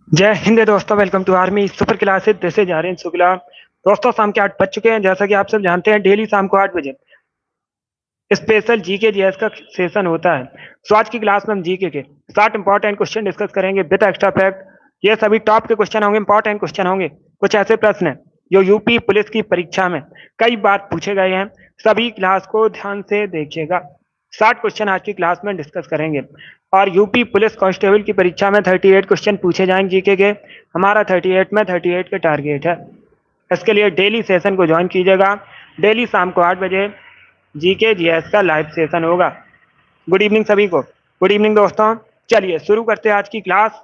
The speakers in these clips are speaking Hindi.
जय हिंद दोस्तों, welcome to army super classes. This is Aryan Shukla. दोस्तों, शाम के 8 बज चुके हैं। जैसा कि आप सब जानते हैं, डेली शाम को 8 बजे स्पेशल जीके जीएस का सेशन होता है। तो आज की क्लास में हम जीके के 60 इंपॉर्टेंट क्वेश्चन डिस्कस करेंगे विद एक्स्ट्रा फैक्ट। ये सभी टॉप के क्वेश्चन होंगे, इंपॉर्टेंट क्वेश्चन होंगे। कुछ ऐसे प्रश्न हैं जो यूपी पुलिस की परीक्षा में कई बार पूछे गए हैं। सभी क्लास को ध्यान से देखिएगा। 60 क्वेश्चन आज की क्लास में डिस्कस करेंगे। और यूपी पुलिस कांस्टेबल की परीक्षा में 38 क्वेश्चन पूछे जाएंगे जीके के। हमारा 38 में 38 के टारगेट है। इसके लिए डेली सेशन को ज्वाइन कीजिएगा। डेली शाम को 8 बजे जीके जीएस का लाइव सेशन होगा। गुड इवनिंग सभी को। गुड इवनिंग दोस्तों। चलिए शुरू करते हैं आज की क्लास।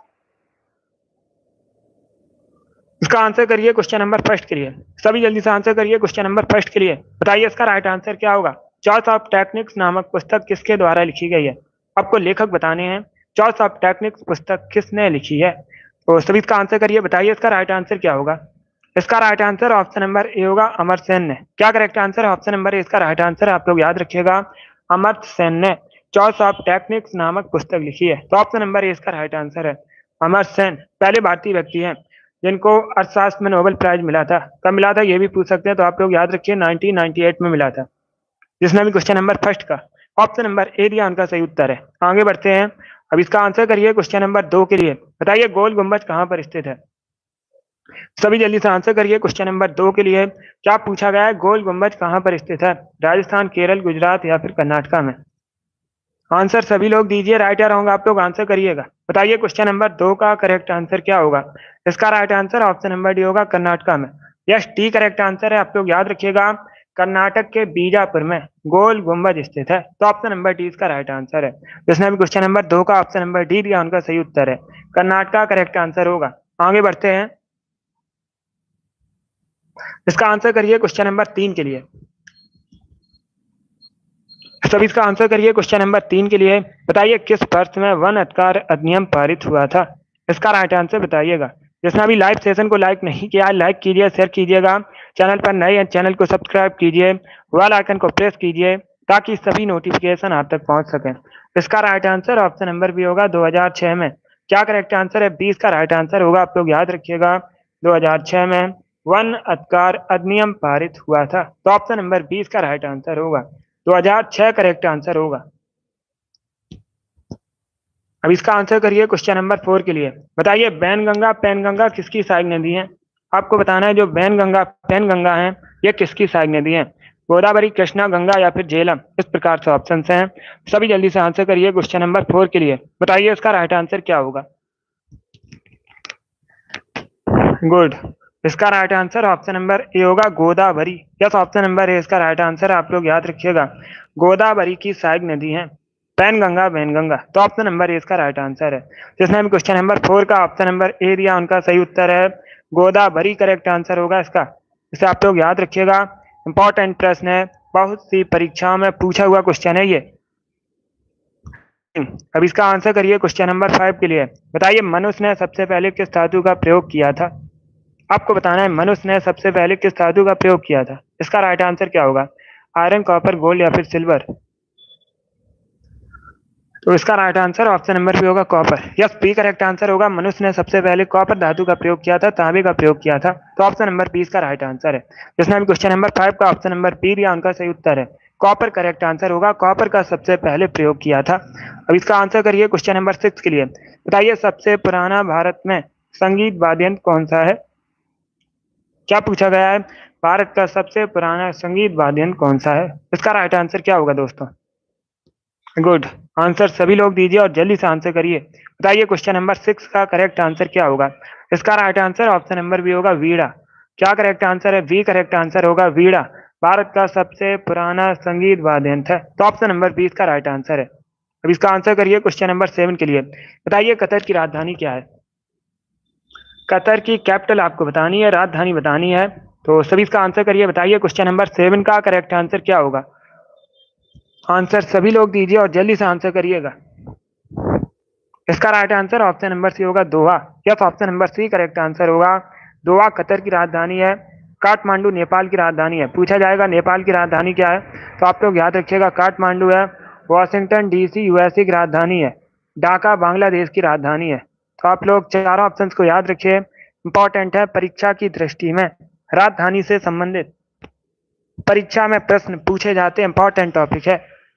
इसका आंसर करिए क्वेश्चन नंबर फर्स्ट के लिए। सभी जल्दी से आंसर करिए क्वेश्चन नंबर फर्स्ट के लिए। बताइए इसका राइट आंसर क्या होगा। चॉइस ऑफ टेक्निक्स नामक पुस्तक किसके द्वारा लिखी गई है। आपको लेखक बताने हैं। चॉइस ऑफ टेक्निक्स पुस्तक किसने लिखी है। तो सभी इसका आंसर करिए। बताइए इसका राइट आंसर क्या होगा। इसका right answer option number A होगा, अमर सेन ने। क्या करेक्ट आंसर है ऑप्शन नंबर ए इसका राइट आंसर है। आप लोग याद रखिएगा, अमर सेन ने चॉइस ऑफ टेक्निक्स नामक पुस्तक लिखी है। तो ऑप्शन नंबर ए इसका राइट आंसर है। अमर सेन पहले भारतीय व्यक्ति हैं जिनको अर्थशास्त्र में नोबेल प्राइज मिला था। कब मिला था ये भी पूछ सकते हैं, तो आप लोग याद रखिए 1998 में मिला था। जिसने भी क्वेश्चन नंबर फर्स्ट का ऑप्शन नंबर ए दिया उनका सही उत्तर है। आगे बढ़ते हैं। अब इसका आंसर करिए क्वेश्चन नंबर 2 के लिए। बताइए गोल गुम्बज कहाँ पर स्थित है। सभी जल्दी से आंसर करिए क्वेश्चन नंबर 2 के लिए। क्या पूछा गया है, गोल गुम्बज कहाँ पर स्थित है। राजस्थान, केरल, गुजरात या फिर कर्नाटका में। आंसर सभी लोग दीजिए, राइट या रॉन्ग आप लोग आंसर करिएगा। बताइए क्वेश्चन नंबर 2 का करेक्ट आंसर क्या होगा। इसका right answer option number D होगा, कर्नाटका में। यस, टी करेक्ट आंसर है। आप लोग याद रखिएगा, कर्नाटक के बीजापुर में गोल गुम्बज स्थित है। तो ऑप्शन नंबर डी इसका राइट आंसर है। जिसने भी क्वेश्चन नंबर 2 का ऑप्शन नंबर डी दिया उनका सही उत्तर है, कर्नाटका करेक्ट आंसर होगा। आगे बढ़ते हैं। इसका आंसर करिए क्वेश्चन नंबर 3 के लिए। सभी इसका आंसर करिए क्वेश्चन नंबर 3 के लिए। बताइए किस वर्ष में वन अधिकार अधिनियम पारित हुआ था। इसका राइट आंसर बताइएगा। जिसने अभी लाइव सेशन को लाइक नहीं किया, लाइक कीजिए, शेयर कीजिएगा। चैनल पर नए हैं, चैनल को सब्सक्राइब कीजिए, बेल आइकन को प्रेस कीजिए ताकि सभी नोटिफिकेशन आप तक पहुंच सके। इसका right answer option number B होगा, 2006 में। क्या करेक्ट आंसर है, 20 का राइट आंसर होगा। आप लोग याद रखिएगा, 2006 में वन अधिकार अधिनियम पारित हुआ था। तो ऑप्शन नंबर 20 का राइट आंसर होगा, 2006 करेक्ट आंसर होगा। अब इसका आंसर करिए क्वेश्चन नंबर 4 के लिए। बताइए बैनगंगा पैनगंगा किसकी सहायक नदी है। आपको बताना है जो बैनगंगा पैनगंगा है ये किसकी सहायक नदी है। गोदावरी, कृष्णा, गंगा या फिर झेलम। इस प्रकार से ऑप्शन हैं। सभी जल्दी से आंसर करिए क्वेश्चन नंबर 4 के लिए। बताइए इसका राइट आंसर क्या होगा। गुड। इसका right answer option number A होगा, Godavari. Yes, option number A इसका राइट आंसर है। आप लोग याद रखिएगा, गोदावरी की सहायक नदी है पैनगंगा वैनगंगा। तो ऑप्शन नंबर ए इसका राइट आंसर है। जिसने भी क्वेश्चन नंबर 4 का ऑप्शन नंबर ए दिया उनका सही उत्तर है, गोदावरी करेक्ट आंसर होगा इसका। इसे आप लोग याद रखिएगा, इंपॉर्टेंट प्रश्न है, बहुत सी परीक्षाओं में पूछा हुआ क्वेश्चन है ये। अब इसका आंसर करिए क्वेश्चन नंबर 5 के लिए। बताइए मनुष्य ने सबसे पहले किस धातु का प्रयोग किया था। आपको बताना है मनुष्य ने सबसे पहले किस धातु का प्रयोग किया था। इसका राइट आंसर क्या होगा, आयरन, कॉपर, गोल्ड या फिर सिल्वर। तो इसका right answer option number B होगा, copper. Yes, B correct answer होगा। मनुष्य ने सबसे पहले कॉपर धातु का प्रयोग किया था, तांबे का प्रयोग किया था। तो ऑप्शन नंबर बी इसका राइट आंसर है। जिसने भी क्वेश्चन नंबर 5 का ऑप्शन नंबर बी दिया उनका सही उत्तर है, कॉपर करेक्ट आंसर होगा। कॉपर का सबसे पहले प्रयोग किया था। अब इसका आंसर करिए क्वेश्चन नंबर 6 के लिए। बताइए सबसे पुराना भारत में संगीत वाद्य यंत्र कौन सा है। क्या पूछा गया है, भारत का सबसे पुराना संगीत वाद्य यंत्र कौन सा है। इसका राइट आंसर क्या होगा दोस्तों। गुड। आंसर सभी लोग दीजिए और जल्दी से आंसर करिए। बताइए क्वेश्चन नंबर 6 का करेक्ट आंसर क्या होगा। इसका right answer option number B veena, वीणा। क्या करेक्ट आंसर है, बी करेक्ट आंसर होगा, वीणा भारत का सबसे पुराना संगीत वाद्य यंत्र है। तो ऑप्शन नंबर बी इसका राइट आंसर है। अब इसका आंसर करिए क्वेश्चन नंबर 7 के लिए। बताइए कतर की राजधानी क्या है। कतर की कैपिटल आपको बतानी है, राजधानी बतानी है। तो सभी इसका आंसर करिए। बताइए क्वेश्चन नंबर 7 का करेक्ट आंसर क्या होगा। आंसर सभी लोग दीजिए और जल्दी से आंसर करिएगा। इसका right answer option number C होगा, Doha. Yes, option number C correct answer होगा। दोहा कतर की राजधानी है। काठमांडू नेपाल की राजधानी है। पूछा जाएगा नेपाल की राजधानी क्या है, तो आप लोग याद रखिएगा काठमांडू है। वॉशिंगटन डीसी यूएसए की राजधानी है। ढाका बांग्लादेश की राजधानी है। तो आप लोग चारों ऑप्शंस को याद रखिए, इंपॉर्टेंट है परीक्षा की दृष्टि में। राजधानी से संबंधित परीक्षा में प्रश्न पूछे जाते हैं, इंपॉर्टेंट टॉपिक है,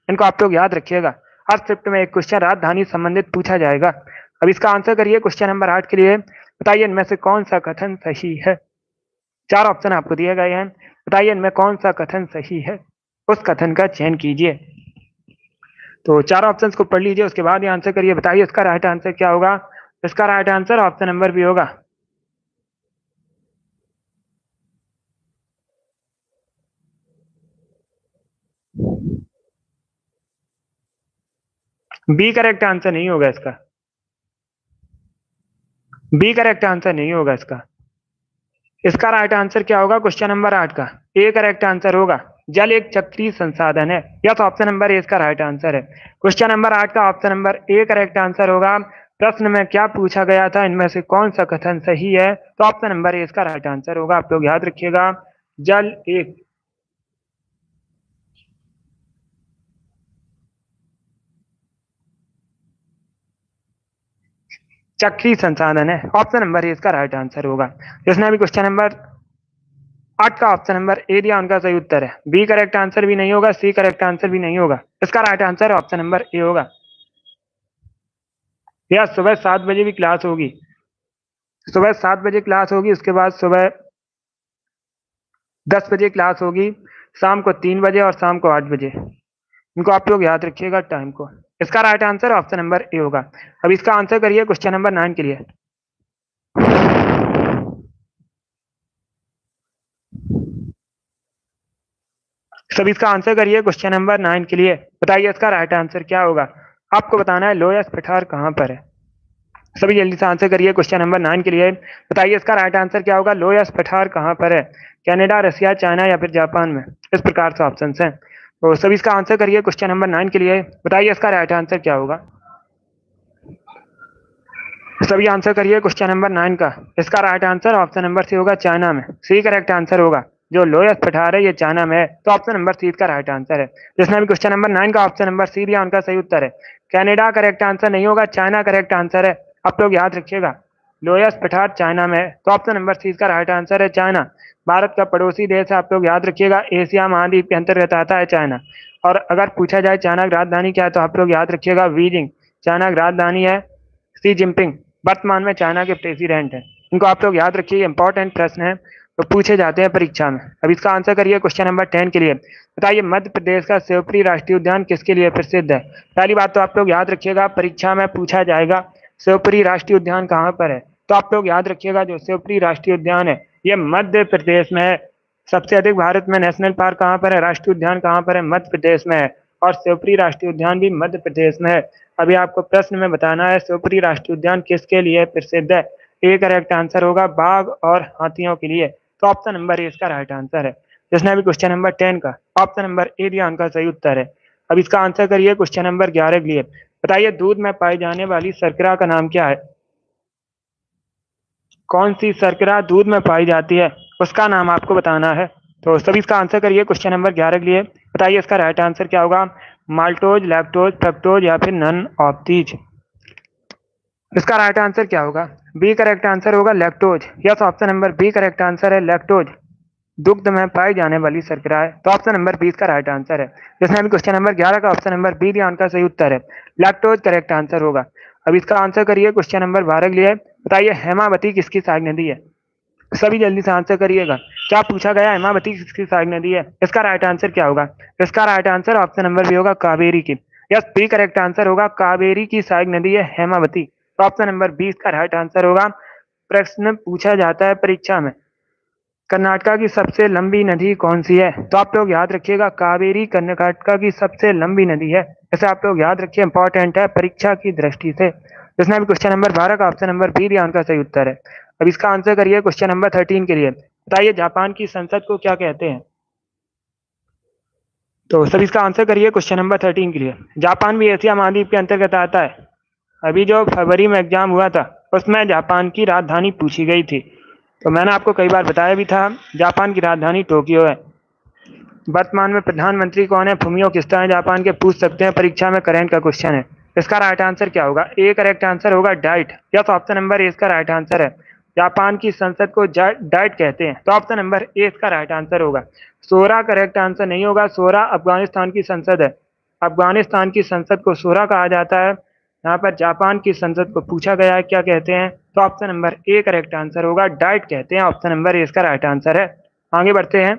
इनको आप लोग याद रखिएगा। हर शिफ्ट में एक क्वेश्चन राजधानी संबंधित पूछा जाएगा। अब इसका आंसर करिए क्वेश्चन नंबर 8 के लिए। बताइए इनमें से कौन सा कथन सही है। चार ऑप्शन आपको दिए गए हैं, बताइए इनमें कौन सा कथन सही है, उस कथन का चयन कीजिए। तो चार ऑप्शंस को पढ़ लीजिए, उसके बाद ये आंसर करिए। बताइए इसका राइट आंसर क्या होगा। इसका right answer option number B होगा। बी करेक्ट आंसर नहीं होगा इसका। बी करेक्ट आंसर नहीं होगा इसका। इसका राइट आंसर क्या होगा क्वेश्चन नंबर 8 का। ए करेक्ट आंसर होगा। जल एक चक्रीय संसाधन है। यस, ऑप्शन नंबर ए इसका राइट आंसर है। क्वेश्चन नंबर 8 का option number A correct answer होगा। प्रश्न में क्या पूछा गया था, इनमें से कौन सा कथन सही है, तो ऑप्शन नंबर ए इसका राइट आंसर होगा। आप लोग याद रखिएगा, जल एक चक्रीय संसाधन है। ऑप्शन नंबर ए इसका राइट आंसर होगा। जिसने भी क्वेश्चन नंबर 8 का ऑप्शन नंबर ए दिया उनका सही उत्तर है। बी करेक्ट आंसर भी नहीं होगा, सी करेक्ट आंसर भी नहीं होगा। इसका right answer option number A होगा। या सुबह 7 बजे भी क्लास होगी। सुबह 7 बजे क्लास होगी, उसके बाद सुबह 10 बजे क्लास होगी, शाम को 3 बजे और शाम को 8 बजे। इनको आप लोग याद रखिएगा टाइम को। इसका right answer option number A होगा। अब इसका आंसर करिए क्वेश्चन नंबर 9 के लिए। सब इसका आंसर करिए क्वेश्चन नंबर 9 के लिए। बताइए इसका राइट आंसर क्या होगा। आपको बताना है लोयस पठार कहां पर है। सभी जल्दी से आंसर करिए क्वेश्चन नंबर 9 के लिए। बताइए इसका राइट आंसर क्या होगा। लोयस पठार कहां पर है। कनाडा, रसिया, चाइना या फिर जापान में। इस प्रकार से ऑप्शन हैं। तो सभी इसका आंसर करिए क्वेश्चन नंबर 9 के लिए। बताइए इसका राइट आंसर क्या होगा। सभी आंसर करिए क्वेश्चन नंबर 9 का। इसका right answer option number C होगा, चाइना में। सी करेक्ट आंसर होगा। जो लोयस पठार है ये चाइना में है, तो ऑप्शन नंबर सी इसका राइट आंसर है। जिसने भी क्वेश्चन नंबर 9 का ऑप्शन नंबर सी दिया उनका सही उत्तर है। कनाडा करेक्ट आंसर नहीं होगा, चाइना करेक्ट आंसर है। आप लोग याद रखिएगा, लोयस पठार चाइना में है, तो ऑप्शन नंबर सी इसका राइट आंसर है, चाइना। भारत का पड़ोसी देश है, आप लोग याद रखिएगा, एशिया महाद्वीप के अंतर्गत आता है चाइना। और अगर पूछा जाए चाइना की राजधानी क्या है, तो आप लोग याद रखिएगा बीजिंग चाइना की राजधानी है। शी जिनपिंग वर्तमान में चाइना के प्रेसिडेंट हैं। इनको आप लोग याद रखिए, इंपॉर्टेंट प्रश्न है, तो पूछे जाते हैं परीक्षा में। अब इसका आंसर करिए क्वेश्चन नंबर 10 के लिए। बताइए मध्य प्रदेश का शिवपुरी राष्ट्रीय उद्यान किसके लिए प्रसिद्ध है। पहली बात तो आप लोग याद रखिएगा, परीक्षा में पूछा जाएगा शिवपुरी राष्ट्रीय उद्यान कहाँ पर है, तो आप लोग याद रखिएगा जो शिवपुरी राष्ट्रीय उद्यान है ये मध्य प्रदेश में है। सबसे अधिक भारत में नेशनल पार्क कहाँ पर है, राष्ट्रीय उद्यान कहाँ पर है, मध्य प्रदेश में है। और शिवपुरी राष्ट्रीय उद्यान भी मध्य प्रदेश में है। अभी आपको प्रश्न में बताना है शिवपुरी राष्ट्रीय उद्यान किसके लिए प्रसिद्ध है। ए करेक्ट आंसर होगा, बाघ और हाथियों के लिए। तो ऑप्शन नंबर ए इसका राइट आंसर है। जिसने भी क्वेश्चन नंबर 10 का ऑप्शन नंबर ए दिया उनका सही उत्तर है। अब इसका आंसर करिए क्वेश्चन नंबर 11 के लिए। बताइए दूध में पाई जाने वाली शर्करा का नाम क्या है। कौन सी शर्करा दूध में पाई जाती है, उसका नाम आपको बताना है। तो सभी इसका आंसर करिए क्वेश्चन नंबर 11 के लिए। बताइए इसका राइट आंसर क्या होगा। माल्टोज, लैक्टोज, फ्रक्टोज या फिर नन ऑफ दीज। इसका राइट आंसर क्या होगा। बी करेक्ट आंसर होगा, lactose. Yes, option number B correct answer है, लैक्टोज दुग्ध में पाई जाने वाली शर्करा है। तो ऑप्शन नंबर 20 का राइट आंसर है। जिसने भी क्वेश्चन नंबर 11 का ऑप्शन नंबर बी दिया उनका सही उत्तर है, लैक्टोज करेक्ट आंसर होगा। अब इसका आंसर करिए क्वेश्चन नंबर 12 के लिए। बताइए हेमावती किसकी सहायक नदी है। सभी जल्दी से आंसर करिएगा। क्या पूछा गया, हेमावती किसकी सहायक नदी है। इसका राइट आंसर क्या होगा। इसका right answer option number B होगा, कावेरी की। यस, बी करेक्ट आंसर होगा, कावेरी की सहायक नदी है हेमावती। तो ऑप्शन नंबर 20 का राइट आंसर होगा। प्रश्न पूछा जाता है परीक्षा में, कर्नाटका की सबसे लंबी नदी कौन सी है, तो आप लोग याद रखिएगा कावेरी कर्नाटका की सबसे लंबी नदी है। ऐसे आप लोग याद रखिए, इंपॉर्टेंट है परीक्षा की दृष्टि से। जिसने भी क्वेश्चन नंबर 12 का ऑप्शन नंबर बी दिया उनका सही उत्तर है। अब इसका आंसर करिए क्वेश्चन नंबर 13 के लिए। बताइए जापान की संसद को क्या कहते हैं। तो सर इसका आंसर करिए क्वेश्चन नंबर 13 के लिए। जापान भी एशिया महाद्वीप के अंतर्गत आता है। अभी जो फरवरी में एग्जाम हुआ था उसमें जापान की राजधानी पूछी गई थी, तो मैंने आपको कई बार बताया भी था, जापान की राजधानी टोक्यो है। वर्तमान में प्रधानमंत्री कौन है, फुमियो किस्ता है जापान के, पूछ सकते हैं परीक्षा में, करंट का क्वेश्चन है। इसका राइट आंसर क्या होगा? ए करेक्ट आंसर होगा diet. Yes, option number A इसका राइट आंसर है। जापान की संसद को डाइट कहते हैं, तो ऑप्शन नंबर ए इसका राइट आंसर होगा। सोरा करेक्ट आंसर नहीं होगा। सोरा अफगानिस्तान की संसद है। अफगानिस्तान की संसद को सोरा कहा जाता है। यहाँ पर जापान की संसद को पूछा गया है क्या कहते हैं, तो option number A correct answer होगा, डाइट कहते हैं। ऑप्शन नंबर ए इसका राइट आंसर है। आगे बढ़ते हैं।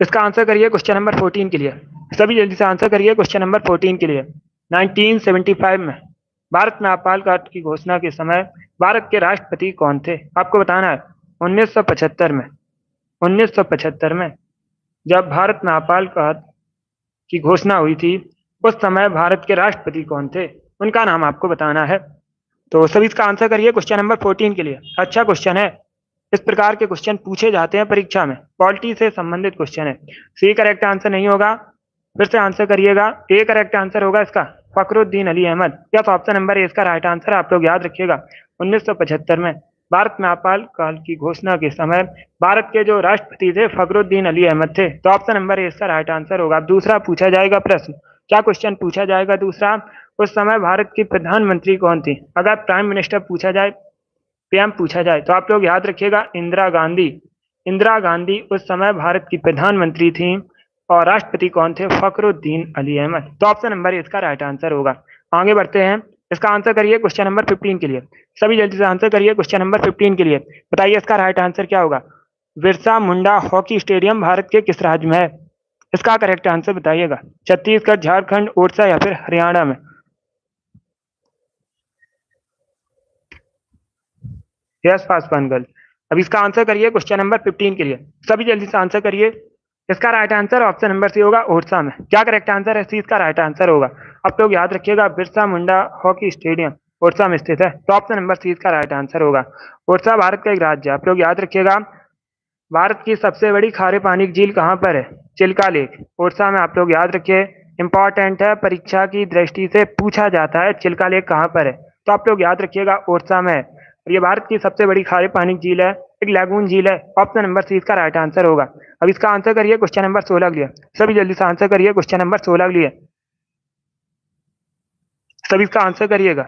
इसका आंसर करिए क्वेश्चन नंबर 14 के लिए। सभी जल्दी से आंसर करिए क्वेश्चन नंबर 14 के लिए। 1975 में भारत में आपाल काट की घोषणा के समय भारत के राष्ट्रपति कौन थे? आपको बताना है। 1975 में 1975 में जब भारत में आपाल काट की घोषणा हुई थी, उस समय भारत के राष्ट्रपति कौन थे? उनका नाम आपको बताना है। तो सभी इसका आंसर करिए क्वेश्चन नंबर 14 के लिए। अच्छा क्वेश्चन है। इस प्रकार के क्वेश्चन पूछे जाते हैं परीक्षा में। पॉलिटी से संबंधित क्वेश्चन है। सी करेक्ट आंसर नहीं होगा। फिर से आंसर करिएगा। ए करेक्ट आंसर होगा इसका फखरुद्दीन अली अहमद। या तो ऑप्शन नंबर ए इसका राइट आंसर है। आप लोग याद रखिएगा। 1975 में भारत में आपाल काल की घोषणा के समय भारत के जो राष्ट्रपति थे फखरुद्दीन अली अहमद थे। तो ऑप्शन नंबर ए इसका राइट आंसर होगा। अब दूसरा पूछा जाएगा प्रश्न। क्या क्वेश्चन पूछा जाएगा दूसरा? उस समय भारत की प्रधानमंत्री कौन थी? अगर प्राइम मिनिस्टर पूछा जाए, पीएम पूछा जाए, तो आप लोग याद रखिएगा इंदिरा गांधी। इंदिरा गांधी उस समय भारत की प्रधानमंत्री थी। और राष्ट्रपति कौन थे? फखरुद्दीन अली अहमद। तो ऑप्शन नंबर इसका राइट आंसर होगा। आगे बढ़ते हैं। इसका आंसर करिए क्वेश्चन नंबर 15 के लिए। सभी जल्दी से आंसर करिए क्वेश्चन नंबर 15 के लिए। बताइए इसका राइट आंसर क्या होगा? बिरसा मुंडा हॉकी स्टेडियम भारत के किस राज्य में है? इसका करेक्ट आंसर बताइएगा। छत्तीसगढ़, झारखंड, ओडिशा या फिर हरियाणा में? Yes Paswan girl. अब इसका आंसर करिए क्वेश्चन नंबर 15 के लिए। सभी जल्दी से आंसर करिए। इसका right answer option number C होगा, ओडिशा में। क्या करेक्ट आंसर है? सी इसका राइट आंसर होगा। आप लोग याद रखिएगा बिरसा मुंडा हॉकी स्टेडियम ओडिशा में स्थित है। तो ऑप्शन नंबर सी इसका राइट आंसर होगा। ओडिशा भारत का एक राज्य है। आप लोग याद रखिएगा। भारत की सबसे बड़ी खारे पानी की झील कहाँ पर है? चिल्का लेक, ओडिशा में। आप लोग याद रखिए। इंपॉर्टेंट है, परीक्षा की दृष्टि से पूछा जाता है चिल्का लेक कहाँ पर है। तो आप लोग याद रखिएगा ओडिशा में है। ये भारत की सबसे बड़ी खारे पानी की झील है, एक लैगून झील है। ऑप्शन नंबर सी इसका राइट आंसर होगा। अब इसका आंसर करिए क्वेश्चन नंबर 16 के लिए। सभी जल्दी से आंसर करिए क्वेश्चन नंबर 16 के लिए। सभी इसका आंसर करिएगा।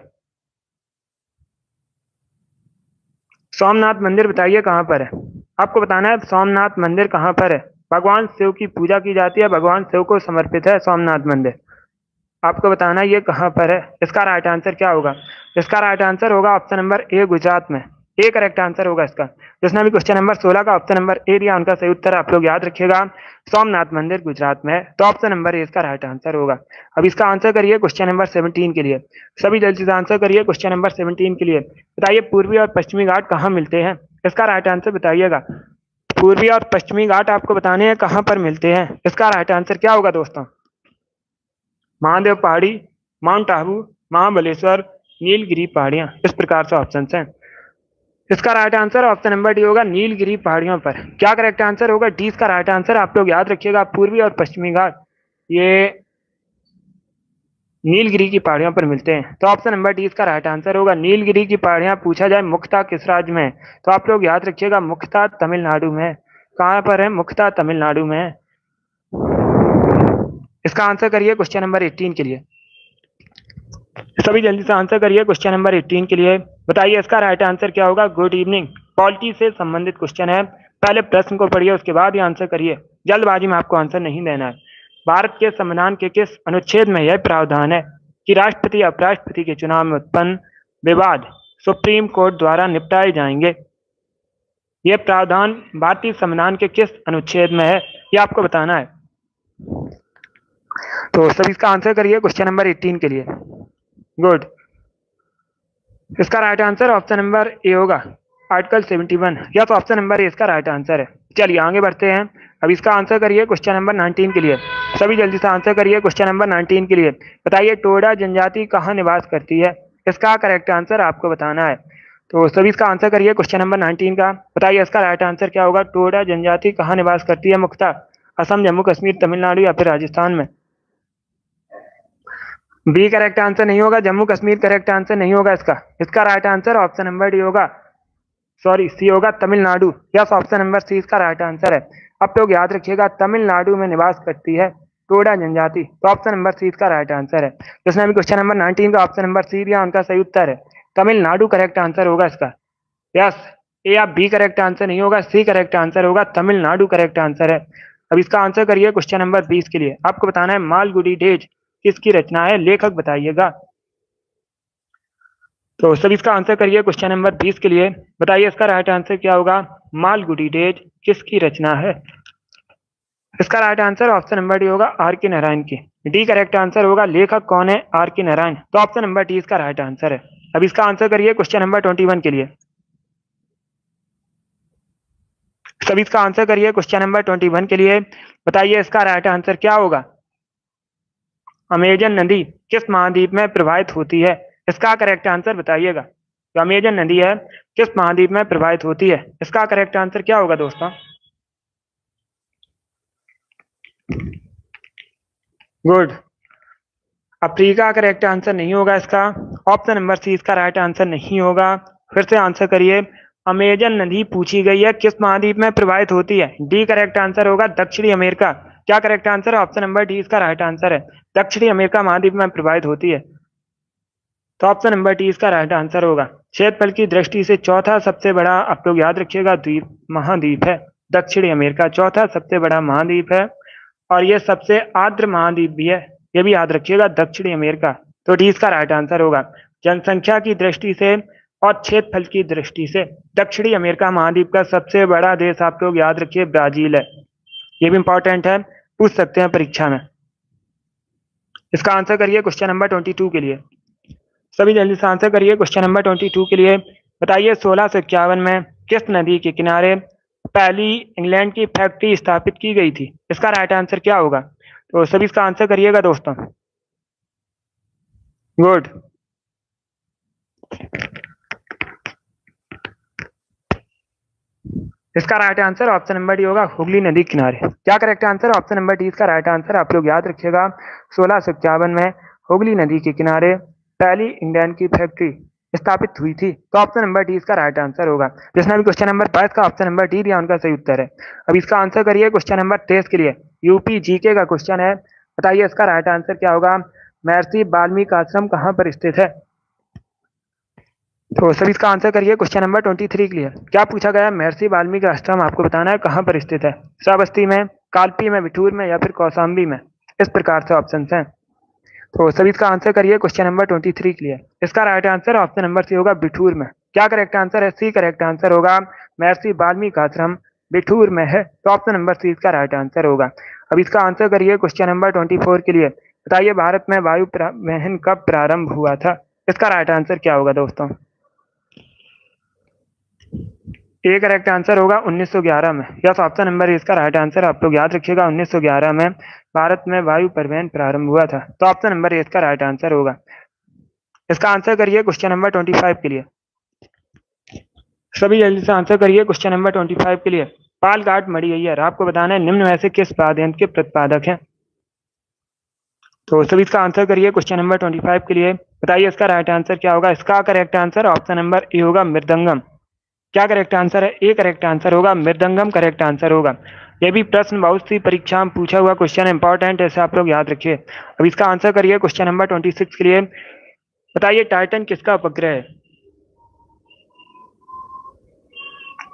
सोमनाथ मंदिर बताइए कहाँ पर है? आपको बताना है सोमनाथ मंदिर कहाँ पर है। भगवान शिव की पूजा की जाती है, भगवान शिव को समर्पित है सोमनाथ मंदिर। आपको बताना है ये कहाँ पर है। इसका राइट आंसर क्या होगा? इसका राइट आंसर होगा ऑप्शन नंबर ए, गुजरात में। ए करेक्ट आंसर होगा इसका। जिसने भी क्वेश्चन नंबर 16 का ऑप्शन नंबर ए दिया, उनका सही उत्तर आप लोग याद रखिएगा, सोमनाथ मंदिर गुजरात में है। तो ऑप्शन नंबर ए इसका राइट आंसर होगा। अब इसका आंसर करिए क्वेश्चन नंबर 17 के लिए। सभी जल्दी से आंसर करिए क्वेश्चन नंबर 17 के लिए। बताइए पूर्वी और पश्चिमी घाट कहाँ मिलते हैं? इसका राइट आंसर बताइएगा। पूर्वी और पश्चिमी घाट आपको बताने हैं कहाँ पर मिलते हैं। इसका राइट आंसर क्या होगा दोस्तों? महादेव पहाड़ी, माउंट आबू, महाबलेश्वर, नीलगिरी पहाड़ियां। इस प्रकार से ऑप्शन हैं। इसका right answer option number D होगा, नीलगिरी पहाड़ियों पर। क्या करेक्ट आंसर होगा? डी इसका राइट आंसर। आप लोग याद रखिएगा पूर्वी और पश्चिमी घाट ये नीलगिरी की पहाड़ियों पर मिलते हैं। तो ऑप्शन नंबर डी इसका राइट आंसर होगा। नीलगिरी की पहाड़ियां पूछा जाए मुख्यतः किस राज्य में है, तो आप लोग याद रखिएगा मुख्यतः तमिलनाडु में। कहाँ पर है? मुख्यतः तमिलनाडु में है। इसका आंसर करिए क्वेश्चन नंबर 18 के लिए। सभी जल्दी से आंसर करिए क्वेश्चन नंबर 18 के लिए। बताइए इसका राइट आंसर क्या होगा? Good evening. पॉलिटी से संबंधित क्वेश्चन है। पहले प्रश्न को पढ़िए, उसके बाद ही आंसर करिए। जल्दबाजी में आपको आंसर नहीं देना है। भारत के संविधान के किस अनुच्छेद में यह प्रावधान है कि राष्ट्रपति या उपराष्ट्रपति के चुनाव में उत्पन्न विवाद सुप्रीम कोर्ट द्वारा निपटाए जाएंगे? यह प्रावधान भारतीय संविधान के किस अनुच्छेद में है, ये आपको बताना है। तो सभी इसका आंसर करिए क्वेश्चन नंबर 18 के लिए। गुड। इसका right answer option number A होगा, आर्टिकल 71। या तो ऑप्शन नंबर ए इसका राइट आंसर है। चलिए आगे बढ़ते हैं। अब इसका आंसर करिए क्वेश्चन नंबर 19 के लिए। सभी जल्दी से आंसर करिए क्वेश्चन नंबर 19 के लिए। बताइए टोडा जनजाति कहाँ निवास करती है? इसका करेक्ट आंसर आपको बताना है। तो सभी इसका आंसर करिए क्वेश्चन नंबर 19 का। बताइए इसका राइट आंसर क्या होगा? टोडा जनजाति कहाँ निवास करती है मुख्यतः? असम, जम्मू कश्मीर, तमिलनाडु या फिर राजस्थान में? बी करेक्ट आंसर नहीं होगा। जम्मू कश्मीर करेक्ट आंसर नहीं होगा इसका। इसका right answer option number D होगा, सॉरी सी होगा, Tamil Nadu. Yes, option number C इसका राइट आंसर है। अब लोग याद रखिएगा तमिलनाडु में निवास करती है टोडा जनजाति, तो ऑप्शन नंबर सी इसका राइट आंसर है। जिसने अभी क्वेश्चन नंबर 19 का ऑप्शन नंबर सी दिया उनका सही उत्तर है तमिलनाडु करेक्ट आंसर होगा इसका। यस, ए या बी करेक्ट आंसर नहीं होगा, सी करेक्ट आंसर होगा, तमिलनाडु करेक्ट आंसर है। अब इसका आंसर करिए क्वेश्चन नंबर 20 के लिए। आपको बताना है मालगुडी डेज किसकी रचना है, लेखक बताइएगा। तो सभी इसका आंसर करिए क्वेश्चन नंबर 20 के लिए। बताइए इसका राइट आंसर क्या होगा, मालगुडी डेज किसकी रचना है। इसका right answer option number D होगा, आर के नारायण की। डी करेक्ट आंसर होगा। लेखक कौन है, आर के नारायण, तो ऑप्शन नंबर डी इसका राइट आंसर है। अब इसका आंसर करिए क्वेश्चन नंबर 21 के लिए। सभी इसका आंसर करिए क्वेश्चन नंबर 21 के लिए। बताइए इसका राइट आंसर क्या होगा। अमेजन नदी किस महाद्वीप में प्रवाहित होती है, इसका करेक्ट आंसर बताइएगा। जो अमेजन नदी है किस महाद्वीप में प्रवाहित होती है, इसका करेक्ट आंसर क्या होगा दोस्तों। गुड, अफ्रीका करेक्ट आंसर नहीं होगा इसका। ऑप्शन नंबर सी इसका राइट आंसर नहीं होगा। फिर से आंसर करिए। अमेजन नदी पूछी गई है किस महाद्वीप में प्रवाहित होती है, डी करेक्ट आंसर होगा, दक्षिणी अमेरिका। क्या करेक्ट आंसर है, ऑप्शन नंबर डी इसका राइट आंसर है। दक्षिणी अमेरिका महाद्वीप में प्रवाहित होती है, तो ऑप्शन नंबर डी इसका राइट आंसर होगा। क्षेत्रफल की दृष्टि से चौथा सबसे बड़ा, आप लोग याद रखिएगा, द्वीप महाद्वीप है दक्षिणी अमेरिका, चौथा सबसे बड़ा महाद्वीप है और यह सबसे आर्द्र महाद्वीप भी है, यह भी याद रखिएगा, दक्षिणी अमेरिका। तो डी इसका राइट आंसर होगा। जनसंख्या की दृष्टि से और क्षेत्रफल की दृष्टि से दक्षिणी अमेरिका महाद्वीप का सबसे बड़ा देश, आप लोग याद रखिए, ब्राजील है। ये भी इंपॉर्टेंट है, पूछ सकते हैं परीक्षा में। इसका आंसर करिए क्वेश्चन नंबर 22 के लिए। सभी जल्दी से आंसर करिए क्वेश्चन नंबर 22 के लिए। बताइए 1651 में किस नदी के किनारे पहली इंग्लैंड की फैक्ट्री स्थापित की गई थी, इसका राइट आंसर क्या होगा। तो सभी इसका आंसर करिएगा दोस्तों। गुड, इसका right answer option number D होगा, हुगली नदी किनारे। क्या correct answer, option number D इसका राइट आंसर, आप लोग याद रखिएगा। 1651 में हुगली नदी के किनारे पहली इंग्लैंड की फैक्ट्री स्थापित हुई थी, तो ऑप्शन नंबर डी इसका राइट आंसर होगा। जिसने भी क्वेश्चन नंबर 22 का ऑप्शन नंबर डी दिया उनका सही उत्तर है। अब इसका आंसर करिए क्वेश्चन नंबर 23 के लिए। यूपी जीके का क्वेश्चन है। बताइए इसका राइट आंसर क्या होगा। महर्षि वाल्मीकि आश्रम कहाँ पर स्थित है। तो सभी इसका आंसर करिए क्वेश्चन नंबर 23 के लिए। क्या पूछा गया, महर्षि वाल्मीकि आश्रम आपको बताना है कहाँ पर स्थित है। श्रावस्ती में, कालपी में, बिठूर में या फिर कौशाम्बी में, इस प्रकार से ऑप्शन हैं। तो सभी इसका आंसर करिए क्वेश्चन नंबर 23 के लिए। इसका right answer option number C होगा, बिठूर में। क्या करेक्ट आंसर है, सी करेक्ट आंसर होगा। महर्षि वाल्मीकि आश्रम बिठूर में है, तो ऑप्शन नंबर सी इसका राइट आंसर होगा। अब इसका आंसर करिए क्वेश्चन नंबर 24 के लिए। बताइए भारत में वायु वहन कब प्रारंभ हुआ था, इसका राइट आंसर क्या होगा दोस्तों। ए करेक्ट आंसर होगा 1911 में। यस, ऑप्शन नंबर इसका राइट आंसर, आप लोग याद रखिएगा, 1911 में भारत में वायु परिवहन प्रारंभ हुआ था, तो ऑप्शन नंबर इसका राइट आंसर होगा। इसका आंसर करिए क्वेश्चन नंबर 25 के लिए। सभी जल्दी से आंसर करिए क्वेश्चन नंबर 25 के लिए। पाल घाट मड़ियैयर आपको बताना है निम्न में से किस वाद्य यंत्र के प्रतिपादक हैं। तो सभी इसका आंसर करिए क्वेश्चन नंबर 25 के लिए। बताइए इसका राइट आंसर क्या होगा। इसका correct answer option number A होगा, मृदंगम। क्या करेक्ट आंसर है, ए करेक्ट आंसर होगा, मृदंगम करेक्ट आंसर होगा। ये भी प्रश्न बहुत सी परीक्षा में पूछा हुआ क्वेश्चन है, इंपॉर्टेंट, ऐसे आप लोग याद रखिए। अब इसका आंसर करिए क्वेश्चन नंबर 26 के लिए। बताइए टाइटन किसका उपग्रह है।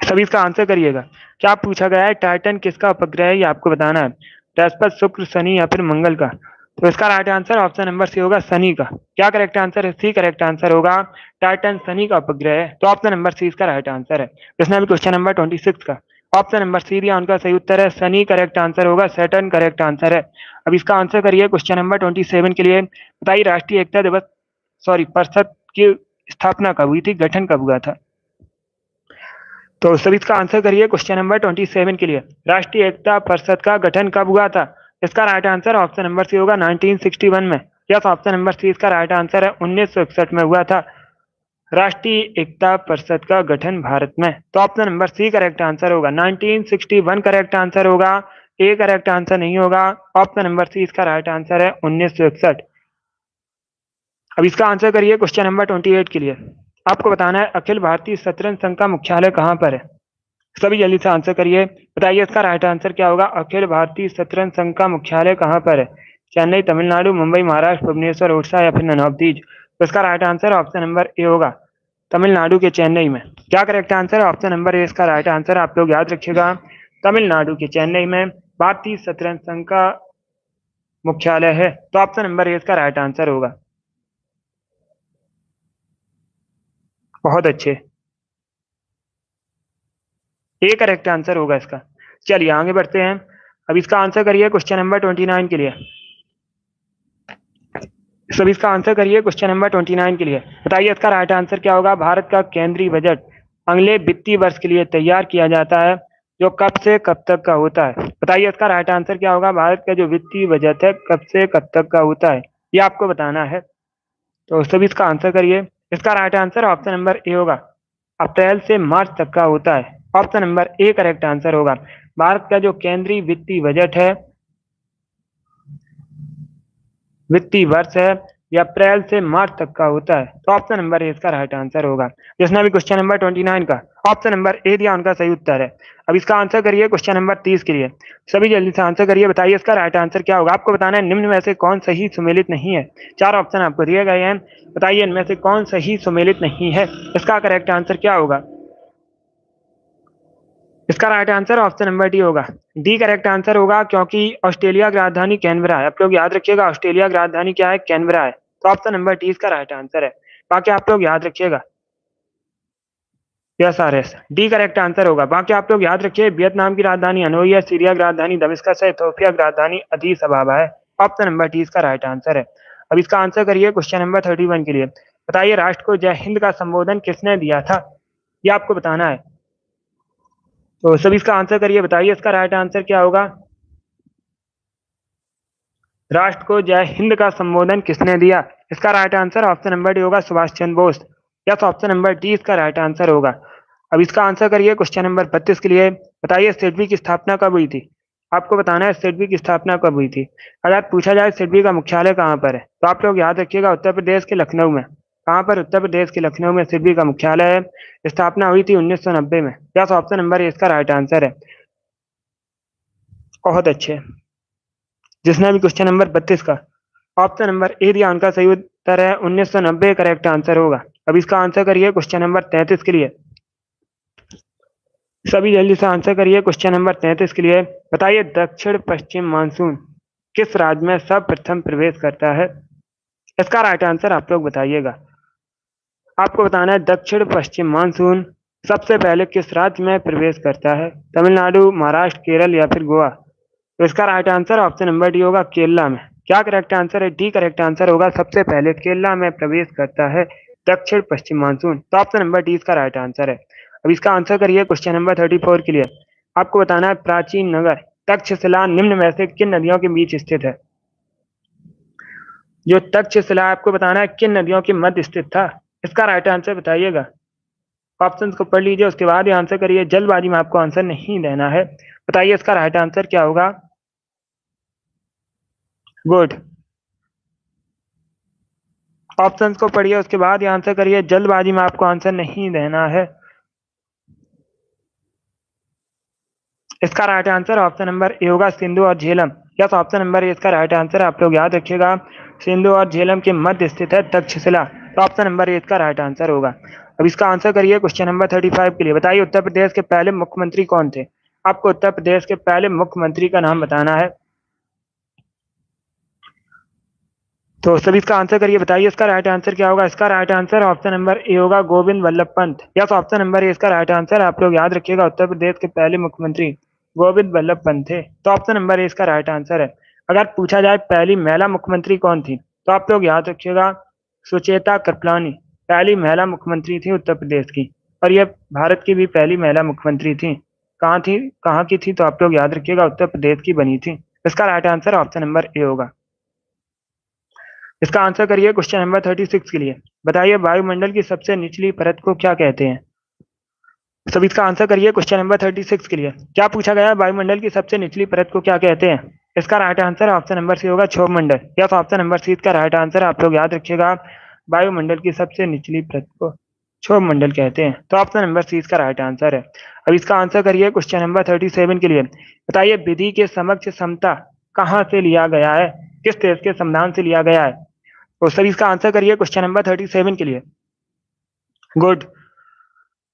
सभी इसका आंसर करिएगा। क्या पूछा गया है, टाइटन किसका उपग्रह है, ये आपको बताना है। बृहस्पति, शुक्र, शनि या फिर मंगल का। तो इसका right answer option number C होगा, शनि का। क्या करेक्ट आंसर है, सी करेक्ट आंसर होगा, टाइटन शनि का उपग्रह है, तो ऑप्शन नंबर सी इसका राइट आंसर है। इसने भी क्वेश्चन नंबर 26 का ऑप्शन नंबर सी दिया, उनका सही उत्तर है शनि करेक्ट आंसर होगा, सैटर्न करेक्ट आंसर है। अब इसका आंसर करिए क्वेश्चन नंबर 27 के लिए। बताइए राष्ट्रीय एकता दिवस परिषद की स्थापना कब हुई थी, गठन कब हुआ था। तो सभी इसका आंसर करिए क्वेश्चन नंबर 27 के लिए। राष्ट्रीय एकता परिषद का गठन कब हुआ था, इसका right answer option number C होगा, 1961 में। यस, ऑप्शन नंबर सी इसका राइट आंसर है, 1961 में हुआ था राष्ट्रीय एकता परिषद का गठन भारत में, तो option number C correct answer होगा। 1961 करेक्ट आंसर होगा, ए करेक्ट आंसर नहीं होगा, ऑप्शन नंबर सी इसका राइट आंसर है 1961। अब इसका आंसर करिए क्वेश्चन नंबर 28 के लिए। आपको बताना है अखिल भारतीय शतरंज संघ का मुख्यालय कहाँ पर है। सभी जल्दी से आंसर करिए, बताइए इसका राइट आंसर क्या होगा। अखिल भारतीय शतरंज संघ का मुख्यालय कहाँ पर है? चेन्नई, तमिलनाडु, मुंबई, महाराष्ट्र, भुवनेश्वर, उड़ीसा या फिर नवदीप। तो इसका right answer option number A होगा, तमिलनाडु के चेन्नई में। क्या करेक्ट आंसर है? ऑप्शन नंबर ए इसका राइट आंसर। आप लोग याद रखिएगा, तमिलनाडु के चेन्नई में भारतीय शतरंज संघ का मुख्यालय है। तो ऑप्शन नंबर ए इसका राइट आंसर होगा। बहुत अच्छे, ए करेक्ट आंसर होगा इसका। चलिए आगे बढ़ते हैं। अब इसका आंसर करिए क्वेश्चन नंबर 29 के लिए। सब इसका आंसर करिए क्वेश्चन नंबर 29 के लिए। बताइए इसका राइट आंसर क्या होगा। भारत का केंद्रीय बजट अगले वित्तीय वर्ष के लिए तैयार किया जाता है, जो कब से कब तक का होता है। बताइए इसका राइट आंसर क्या होगा। भारत का जो वित्तीय बजट है कब से कब तक का होता है, ये आपको बताना है। तो सभी इसका आंसर करिए। इसका right answer option number A होगा, अप्रैल से मार्च तक का होता है। Option number A correct answer होगा। भारत का जो केंद्रीय वित्तीय बजट है, वित्तीय वर्ष है, यह अप्रैल से मार्च तक का होता है। तो ऑप्शन नंबर ए इसका राइट आंसर होगा। जिसने भी क्वेश्चन नंबर 29 का ऑप्शन नंबर ए दिया, उनका सही उत्तर है। अब इसका आंसर करिए क्वेश्चन नंबर 30 के लिए। सभी जल्दी से आंसर करिए, बताइए इसका राइट आंसर क्या होगा। आपको बताना है निम्न में से कौन सही सुमेलित नहीं है। चार ऑप्शन आपको दिए गए हैं, बताइए इनमें से कौन सही सुमेलित नहीं है। इसका करेक्ट आंसर क्या होगा। इसका right answer option number D होगा, डी करेक्ट आंसर होगा, क्योंकि ऑस्ट्रेलिया की राजधानी कैनबरा है। आप लोग याद रखिएगा, ऑस्ट्रेलिया की राजधानी क्या है, कैनबरा है। तो ऑप्शन नंबर डी इसका राइट आंसर है। बाकी आप लोग याद रखिएगा, yes R S D correct answer होगा। बाकी आप लोग याद रखिए, वियतनाम की राजधानी हनोई है, सीरिया की राजधानी दमिश्कस है, इथियोपिया की राजधानी अदीस अबाबा है। ऑप्शन नंबर डी इसका राइट आंसर है। अब इसका आंसर करिए क्वेश्चन नंबर 31 के लिए। बताइए राष्ट्र को जय हिंद का संबोधन किसने दिया था, ये आपको बताना है। तो सभी इसका आंसर करिए, बताइए इसका राइट आंसर क्या होगा। राष्ट्र को जय हिंद का संबोधन किसने दिया। इसका right answer option number D होगा, Subhash Chandra Bose. Yes, option number D इसका राइट आंसर होगा। अब इसका आंसर करिए क्वेश्चन नंबर 32 के लिए। बताइए सिडबी की स्थापना कब हुई थी। आपको बताना है सिडबी की स्थापना कब हुई थी। अगर पूछा जाए सिडबी का मुख्यालय कहाँ पर है, तो आप लोग याद रखिएगा, उत्तर प्रदेश के लखनऊ में। कहाँ पर? उत्तर प्रदेश के लखनऊ में सिडबी का मुख्यालय है। स्थापना हुई थी 1990 में। यस, ऑप्शन नंबर ए इसका राइट आंसर है। बहुत अच्छे। जिसने भी क्वेश्चन नंबर 32 का ऑप्शन नंबर ए दिया, उनका सही उत्तर है 1990 करेक्ट आंसर होगा। अब इसका आंसर करिए क्वेश्चन नंबर 33 के लिए। सभी जल्दी से आंसर करिए क्वेश्चन नंबर 33 के लिए। बताइए दक्षिण पश्चिम मानसून किस राज्य में सर्वप्रथम प्रवेश करता है। इसका राइट आंसर आप लोग बताइएगा। आपको बताना है दक्षिण पश्चिम मानसून सबसे पहले किस राज्य में प्रवेश करता है। तमिलनाडु, महाराष्ट्र, केरल या फिर गोवा। तो इसका right answer option number D होगा, केरला में। क्या करेक्ट आंसर है? डी करेक्ट आंसर होगा, सबसे पहले केरला में प्रवेश करता है दक्षिण पश्चिम मानसून। तो ऑप्शन नंबर डी इसका राइट आंसर है। अब इसका आंसर करिए क्वेश्चन नंबर 34 के लिए। आपको बताना है प्राचीन नगर तक्षशिला निम्न में से किन नदियों के बीच स्थित है। जो तक्षशिला आपको बताना है किन नदियों के मध्य स्थित था। इसका राइट आंसर बताइएगा। ऑप्शंस को पढ़ लीजिए, उसके बाद ही आंसर करिए। जल्दबाजी में आपको आंसर नहीं देना है। बताइए इसका राइट आंसर क्या होगा। गुड। ऑप्शंस को पढ़िए, उसके बाद ही आंसर करिए। जल्दबाजी में आपको आंसर नहीं देना है। इसका right answer option number A होगा, सिंधु और Jhelum. Yes, option number A इसका राइट आंसर है। आप लोग याद रखिएगा, सिंधु और झेलम के मध्य स्थित है तक्षशिला। तो ऑप्शन नंबर ए इसका राइट आंसर होगा। अब इसका आंसर करिए क्वेश्चन नंबर 35 के लिए। बताइए उत्तर प्रदेश के पहले मुख्यमंत्री कौन थे। आपको उत्तर प्रदेश के पहले मुख्यमंत्री का नाम बताना है। तो सभी इसका आंसर करिए, बताइए इसका राइट आंसर क्या होगा। इसका right answer option number A होगा, Govind Ballabh Pant. Yes, option number A इसका राइट आंसर। आप लोग याद रखिएगा, उत्तर प्रदेश के पहले मुख्यमंत्री गोविंद वल्लभ पंत थे। तो ऑप्शन नंबर ए इसका राइट आंसर है। अगर पूछा जाए पहली महिला मुख्यमंत्री कौन थी, तो आप लोग याद रखिएगा, सुचेता कृपलानी पहली महिला मुख्यमंत्री थी उत्तर प्रदेश की। और यह भारत की भी पहली महिला मुख्यमंत्री थी। कहाँ की थी, तो आप लोग याद रखिएगा, उत्तर प्रदेश की बनी थी। इसका right answer option number A होगा। इसका आंसर करिए क्वेश्चन नंबर 36 के लिए। बताइए वायुमंडल की सबसे निचली परत को क्या कहते हैं। सब इसका आंसर करिए क्वेश्चन नंबर 36 के लिए। क्या पूछा गया है, वायुमंडल की सबसे निचली परत को क्या कहते हैं। इसका right answer option number C होगा, क्षोभ मंडल। यस, ऑप्शन नंबर सी इसका राइट आंसर। आप लोग याद रखिएगा, वायुमंडल की सबसे निचली परत को क्षोभ मंडल कहते हैं। तो ऑप्शन नंबर सी इसका राइट आंसर है। अब इसका आंसर करिए क्वेश्चन नंबर 37 के लिए। बताइए विधि के समक्ष समता कहाँ से लिया गया है, किस देश के संविधान से लिया गया है। तो सभी इसका आंसर करिए क्वेश्चन नंबर 37 के लिए। गुड।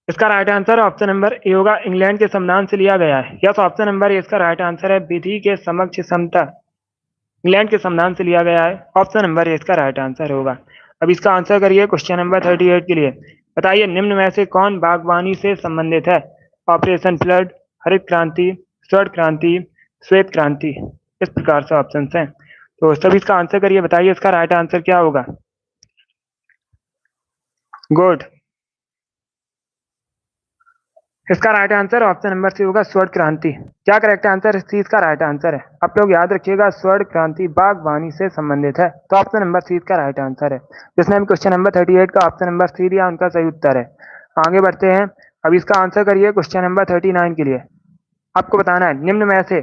इसका right answer option number A होगा, इंग्लैंड के संविधान से लिया गया है। यस, ऑप्शन नंबर ए इसका राइट आंसर है, विधि के समक्ष समता इंग्लैंड के संविधान से लिया गया है। ऑप्शन नंबर ए इसका राइट आंसर होगा। अब इसका आंसर करिए क्वेश्चन नंबर 38 के लिए। बताइए निम्न में से कौन बागवानी से संबंधित है। ऑपरेशन फ्लड, हरित क्रांति, स्वर्ण क्रांति, श्वेत क्रांति। इस प्रकार से ऑप्शन हैं। तो सभी इसका आंसर करिए, बताइए इसका राइट आंसर क्या होगा। गुड। इसका right answer option number C होगा, स्वर्ण क्रांति। क्या करेक्ट आंसर सी इसका राइट आंसर है। आप लोग याद रखिएगा, स्वर्ण क्रांति बागवानी से संबंधित है, तो ऑप्शन नंबर सी इसका राइट आंसर है। जिसने भी क्वेश्चन नंबर 38 का ऑप्शन नंबर सी दिया, उनका सही उत्तर है। आगे बढ़ते हैं। अब इसका आंसर करिए क्वेश्चन नंबर 39 के लिए। आपको बताना है निम्न में से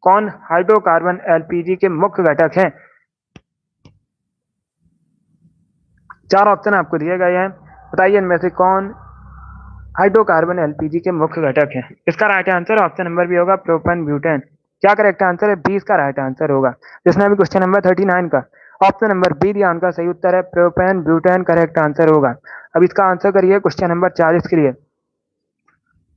कौन हाइड्रोकार्बन एलपीजी के मुख्य घटक हैं। 4 ऑप्शन आपको दिए गए हैं। बताइए इनमें से कौन हाइड्रोकार्बन एलपीजी के मुख्य घटक हैं। इसका right answer option number B होगा, प्रोपेन ब्यूटेन। क्या करेक्ट आंसर है, बी इसका राइट आंसर होगा। जिसने भी क्वेश्चन नंबर 39 का ऑप्शन नंबर बी दिया, उनका सही उत्तर है, प्रोपेन ब्यूटेन करेक्ट आंसर होगा। अब इसका आंसर करिए क्वेश्चन नंबर 40 के लिए।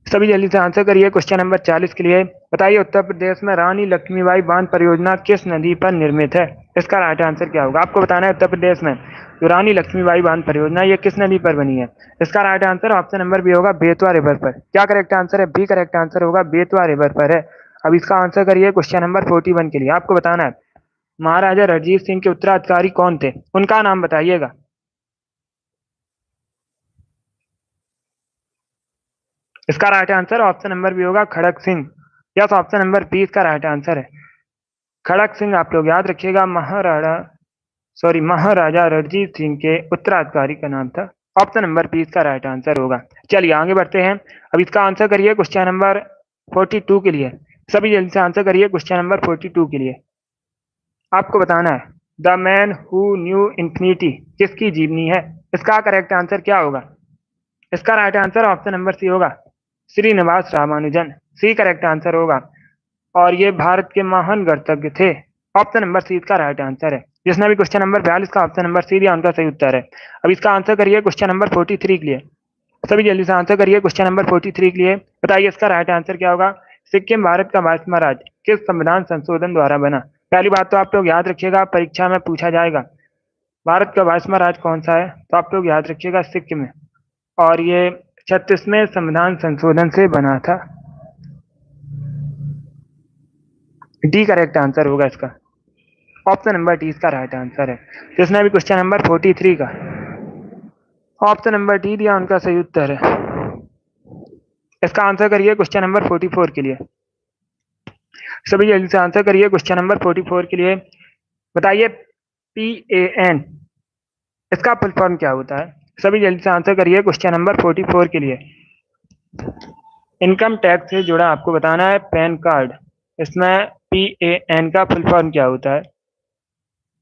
सभी जल्दी से आंसर करिए क्वेश्चन नंबर 40 के लिए। बताइए उत्तर प्रदेश में रानी लक्ष्मीबाई बांध परियोजना किस नदी पर निर्मित है। इसका राइट आंसर क्या होगा। आपको बताना है उत्तर प्रदेश में जो रानी लक्ष्मीबाई बांध परियोजना ये किस नदी पर बनी है। इसका right answer option number B होगा, बेतवा रिवर पर। क्या करेक्ट आंसर है, बी करेक्ट आंसर होगा, बेतवा रिवर पर है। अब इसका आंसर करिए क्वेश्चन नंबर 41 के लिए। आपको बताना है महाराजा रणजीत सिंह के उत्तराधिकारी कौन थे, उनका नाम बताइएगा। इसका right answer option number B होगा, Kharak Singh. Yes, option number B इसका राइट आंसर है, खड़क सिंह। आप लोग याद रखिएगा, महाराजा रणजीत सिंह के उत्तराधिकारी का नाम था। ऑप्शन नंबर बी इसका राइट आंसर होगा। चलिए आगे बढ़ते हैं। अब इसका आंसर करिए क्वेश्चन नंबर 42 के लिए। सभी जल्दी से आंसर करिए क्वेश्चन नंबर 42 के लिए। आपको बताना है the man who knew infinity किसकी जीवनी है। इसका करेक्ट आंसर क्या होगा। इसका right answer option number C होगा, Srinivasa Ramanujan. C correct answer होगा, और ये भारत के महान गणतज्ञ थे। ऑप्शन नंबर सी इसका राइट आंसर है। जिसने भी क्वेश्चन नंबर 42 का ऑप्शन नंबर सी दिया, उनका सही उत्तर है। अब इसका आंसर करिए क्वेश्चन नंबर 43 के लिए। सभी जल्दी से आंसर करिए क्वेश्चन नंबर 43 के लिए। बताइए इसका राइट आंसर क्या होगा। सिक्किम भारत का 22वां राज्य किस संविधान संशोधन द्वारा बना। पहली बात तो आप लोग याद रखिएगा, परीक्षा में पूछा जाएगा भारत का 22वां राज्य कौन सा है, तो आप लोग याद रखिएगा सिक्किम है, और ये 36वें संविधान संशोधन से बना था। डी करेक्ट आंसर होगा इसका, ऑप्शन नंबर डी इसका राइट आंसर है। जिसने भी क्वेश्चन नंबर 43 का ऑप्शन नंबर डी दिया, उनका सही उत्तर है। इसका आंसर करिए क्वेश्चन नंबर 44 के लिए। सभी जल्दी से आंसर करिए क्वेश्चन नंबर 44 के लिए। बताइए PAN इसका फुल फॉर्म क्या होता है। सभी जल्दी से आंसर करिए क्वेश्चन नंबर 44 के लिए। इनकम टैक्स से जुड़ा आपको बताना है पैन कार्ड। इसमें PAN का फुल फॉर्म क्या होता है।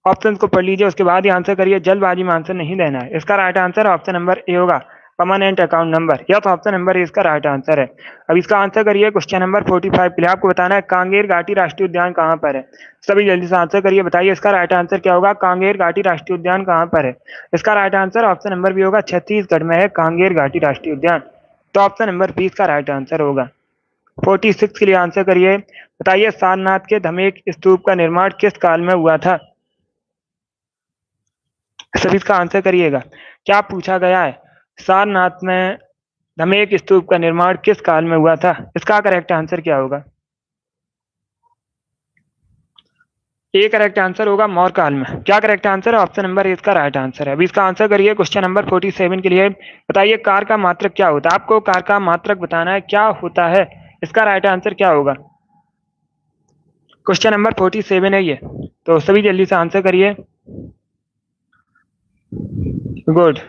ऑप्शन को पढ़ लीजिए, उसके बाद ही आंसर करिए, जल्दबाजी में आंसर नहीं देना है। इसका right answer option number A होगा, permanent account number. Yes, option number A इसका राइट आंसर है। अब इसका आंसर करिए क्वेश्चन नंबर 45 के लिए। आपको बताना है कांगेर घाटी राष्ट्रीय उद्यान कहाँ पर है। सभी जल्दी से आंसर करिए, बताइए इसका राइट आंसर क्या होगा। कांगेर घाटी राष्ट्रीय उद्यान कहाँ पर है। इसका right answer option number B होगा, छत्तीसगढ़ में है कांगेर घाटी राष्ट्रीय उद्यान। तो ऑप्शन नंबर बी इसका राइट आंसर होगा। 46 के लिए आंसर करिए। बताइए सारनाथ के धमेक स्तूप का निर्माण किस काल में हुआ था। सभी इसका आंसर करिएगा। क्या पूछा गया है, सारनाथ में धमेक स्तूप का निर्माण किस काल में हुआ था। इसका करेक्ट आंसर क्या होगा। ए करेक्ट आंसर होगा, मौर्य काल में। क्या करेक्ट आंसर है, ऑप्शन नंबर ए इसका राइट आंसर है। अभी इसका आंसर करिए क्वेश्चन नंबर 47 के लिए। बताइए कार का मात्रक क्या होता है। आपको कार का मात्रक बताना है क्या होता है। इसका राइट आंसर क्या होगा। क्वेश्चन नंबर 47 है ये, तो सभी जल्दी से आंसर करिए। गुड।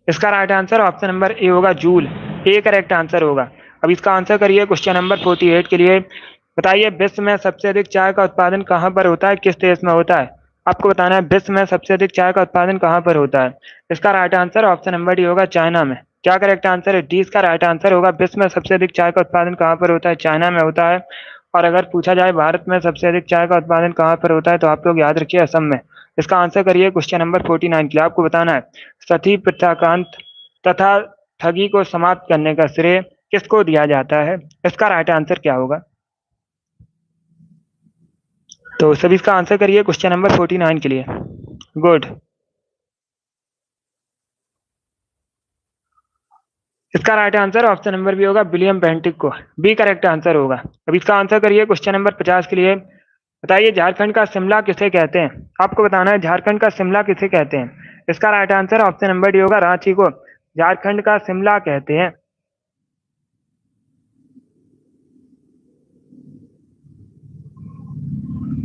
इसका right answer option number A होगा, जूल। ए करेक्ट आंसर होगा। अब इसका आंसर करिए क्वेश्चन नंबर 48 के लिए। बताइए विश्व में सबसे अधिक चाय का उत्पादन कहाँ पर होता है, किस देश में होता है। आपको बताना है विश्व में सबसे अधिक चाय का उत्पादन कहाँ पर होता है। इसका right answer option number D होगा, चाइना में। क्या करेक्ट आंसर है? डी इसका राइट आंसर होगा। विश्व में सबसे अधिक चाय का उत्पादन कहाँ पर होता है? चाइना में होता है। और अगर पूछा जाए भारत में सबसे अधिक चाय का उत्पादन कहाँ पर होता है, तो आप लोग याद रखिए असम में। इसका आंसर करिए क्वेश्चन नंबर 49 के लिए। आपको बताना है सती प्रथाकांत तथा ठगी को समाप्त करने का श्रेय किसको दिया जाता है? इसका राइट आंसर क्या होगा? तो सभी इसका आंसर करिए क्वेश्चन नंबर 49 के लिए। गुड। इसका right answer option number B होगा, विलियम बेंटिक को। बी करेक्ट आंसर होगा। अब इसका आंसर करिए क्वेश्चन नंबर 50 के लिए। बताइए झारखंड का शिमला किसे कहते हैं? आपको बताना है झारखंड का शिमला किसे कहते हैं। इसका right answer option number D होगा, रांची को झारखंड का शिमला कहते हैं।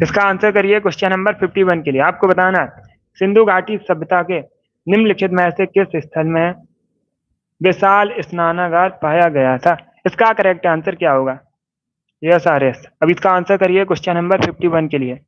इसका आंसर करिए क्वेश्चन नंबर 51 के लिए। आपको बताना है सिंधु घाटी सभ्यता के निम्नलिखित में से किस स्थल में विशाल स्नानागार पाया गया था? इसका करेक्ट आंसर क्या होगा? Yes R S. अब इसका आंसर करिए क्वेश्चन नंबर 51 के लिए।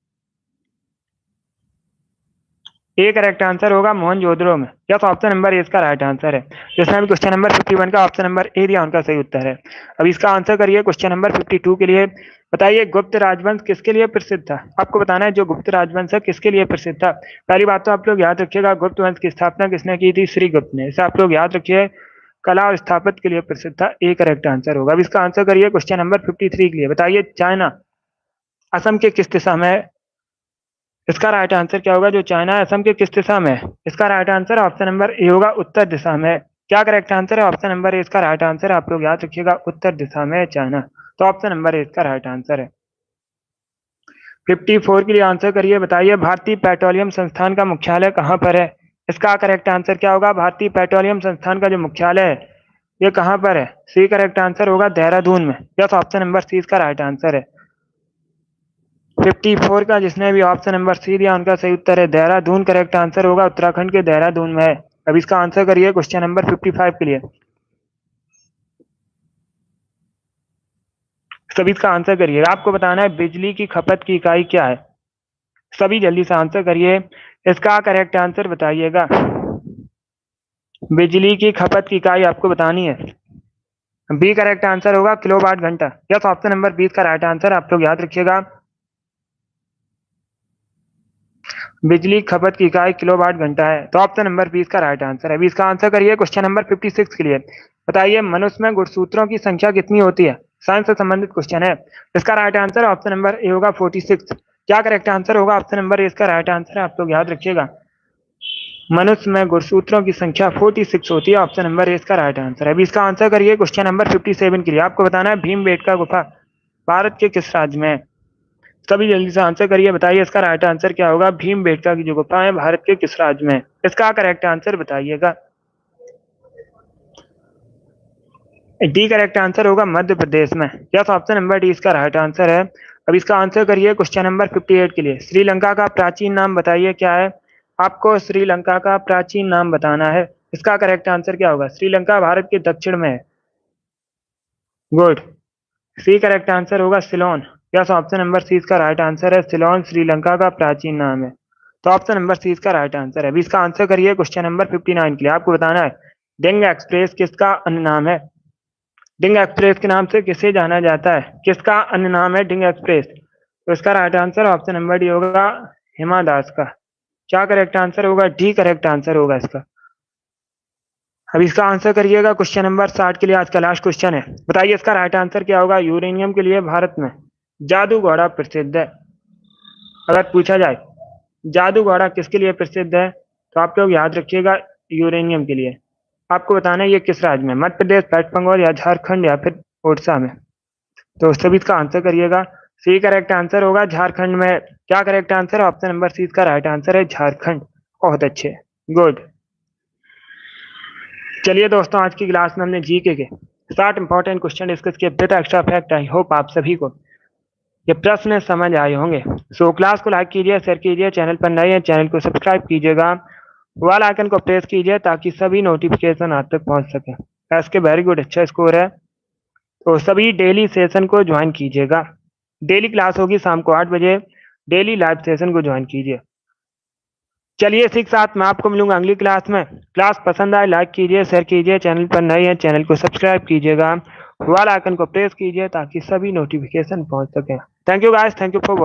ए करेक्ट आंसर होगा मोहनजोदड़ो में। यस, ऑप्शन नंबर ए इसका राइट आंसर है। जिसने भी क्वेश्चन नंबर 51 का ऑप्शन नंबर ए दिया उनका सही उत्तर है। अब इसका आंसर करिए क्वेश्चन नंबर 52 के लिए। बताइए गुप्त राजवंश किसके लिए प्रसिद्ध था? आपको बताना है जो गुप्त राजवंश है किसके लिए प्रसिद्ध था। पहली बात तो आप लोग याद रखिएगा, गुप्त वंश की स्थापना किसने की थी? श्री गुप्त ने। इसे आप लोग याद रखिए, कला और स्थापत्य के लिए प्रसिद्ध था। ए करेक्ट आंसर होगा। अब इसका आंसर करिए क्वेश्चन नंबर 53 के लिए। बताइए चाइना असम के किस दिशा में है? इसका राइट आंसर क्या होगा? जो चाइना है असम के किस दिशा में है? इसका right answer option number A होगा, उत्तर दिशा में। क्या करेक्ट आंसर है? ऑप्शन नंबर ए इसका राइट आंसर है। आप लोग याद रखिएगा, उत्तर दिशा में है चाइना। तो ऑप्शन नंबर ए इसका राइट आंसर है। 54 के लिए आंसर करिए। बताइए भारतीय पेट्रोलियम संस्थान का मुख्यालय कहाँ पर है? इसका करेक्ट आंसर क्या होगा? भारतीय पेट्रोलियम संस्थान का जो मुख्यालय है ये कहाँ पर है? सी करेक्ट आंसर होगा, देहरादून में। यस, ऑप्शन नंबर सी इसका राइट आंसर है। 54 का जिसने भी ऑप्शन नंबर सी दिया उनका सही उत्तर है, देहरादून करेक्ट आंसर होगा। उत्तराखंड के देहरादून में है। अब इसका आंसर करिए क्वेश्चन नंबर 55 के लिए। सभी इसका आंसर करिए। आपको बताना है बिजली की खपत की इकाई क्या है? सभी जल्दी से आंसर करिए। इसका करेक्ट आंसर बताइएगा। बिजली की खपत की इकाई आपको बतानी है। बी करेक्ट आंसर होगा, किलोवाट घंटा। यस, ऑप्शन नंबर 20 का राइट आंसर। आप लोग याद रखिएगा, बिजली खपत की इकाई किलोवाट घंटा है। तो ऑप्शन नंबर 20 का राइट आंसर है। अभी इसका आंसर करिए क्वेश्चन नंबर 56 के लिए। बताइए मनुष्य में गुणसूत्रों की संख्या कितनी होती है? साइंस से संबंधित क्वेश्चन है। इसका right answer option number A होगा, 46। क्या करेक्ट आंसर होगा? ऑप्शन नंबर ए इसका राइट आंसर है। आप लोग याद रखिएगा, मनुष्य में गुणसूत्रों की संख्या 46 होती है। ऑप्शन नंबर ए इसका राइट आंसर है। अभी इसका आंसर करिए क्वेश्चन नंबर 57 के लिए। आपको बताना है भीमबेटका गुफा भारत के किस राज्य में है? सभी जल्दी से आंसर करिए। बताइए इसका राइट आंसर क्या होगा? भीमबेटका की जो गुफा है भारत के किस राज्य में? इसका करेक्ट आंसर बताइएगा। डी करेक्ट आंसर होगा, मध्य प्रदेश में। यस, ऑप्शन नंबर डी इसका राइट आंसर है। अब इसका आंसर करिए क्वेश्चन नंबर 58 के लिए। श्रीलंका का प्राचीन नाम बताइए क्या है? आपको श्रीलंका का प्राचीन नाम बताना है। इसका करेक्ट आंसर क्या होगा? श्रीलंका भारत के दक्षिण में है। गुड। सी करेक्ट आंसर होगा, Ceylon. Yes, option number C इसका राइट आंसर है। सिलोन श्रीलंका का प्राचीन नाम है। तो ऑप्शन नंबर सी इसका राइट आंसर है। अभी इसका आंसर करिए क्वेश्चन नंबर 59 के लिए। आपको बताना है डिंग एक्सप्रेस किसका अन्य नाम है? डिंग एक्सप्रेस के नाम से किसे जाना जाता है? किसका अन्य नाम है डिंग एक्सप्रेस? तो इसका right answer option number D होगा, हिमा दास का। क्या करेक्ट आंसर होगा? डी करेक्ट आंसर होगा इसका। अब इसका आंसर करिएगा क्वेश्चन नंबर 60 के लिए। आज का लास्ट क्वेश्चन है। बताइए इसका राइट आंसर क्या होगा? यूरेनियम के लिए भारत में जादू घोड़ा प्रसिद्ध है। अगर पूछा जाए जादू घोड़ा किसके लिए प्रसिद्ध है, तो आप लोग याद रखिएगा, यूरेनियम के लिए। आपको बताना है ये किस राज्य में? मध्य प्रदेश, वेस्ट बंगाल या झारखंड या फिर उड़ीसा में? तो सभी इसका आंसर करिएगा। सी करेक्ट आंसर होगा, झारखंड में। क्या करेक्ट आंसर है? ऑप्शन नंबर सी इसका राइट आंसर है, झारखंड। बहुत अच्छे, गुड। चलिए दोस्तों, आज की क्लास में हमने जीके के 60 इंपॉर्टेंट क्वेश्चन डिस्कस किए with extra fact. I hope आप सभी को ये प्रश्न समझ आए होंगे। सो क्लास को लाइक कीजिए, शेयर कीजिए, चैनल पर नए हैं चैनल को सब्सक्राइब कीजिएगा, वाल आइकन को प्रेस कीजिए ताकि सभी नोटिफिकेशन आप तक पहुंच सके। इसके वेरी गुड, अच्छा स्कोर है। तो सभी डेली सेशन को ज्वाइन कीजिएगा। डेली क्लास होगी शाम को 8 बजे। डेली लाइव सेशन को ज्वाइन कीजिए। चलिए इसी के साथ मैं आपको मिलूंगा अगली क्लास में। क्लास पसंद आए लाइक कीजिए, शेयर कीजिए, चैनल पर नए हैं चैनल को सब्सक्राइब कीजिएगा, बेल आइकन को प्रेस कीजिए ताकि सभी नोटिफिकेशन पहुंच सके। Thank you guys, thank you for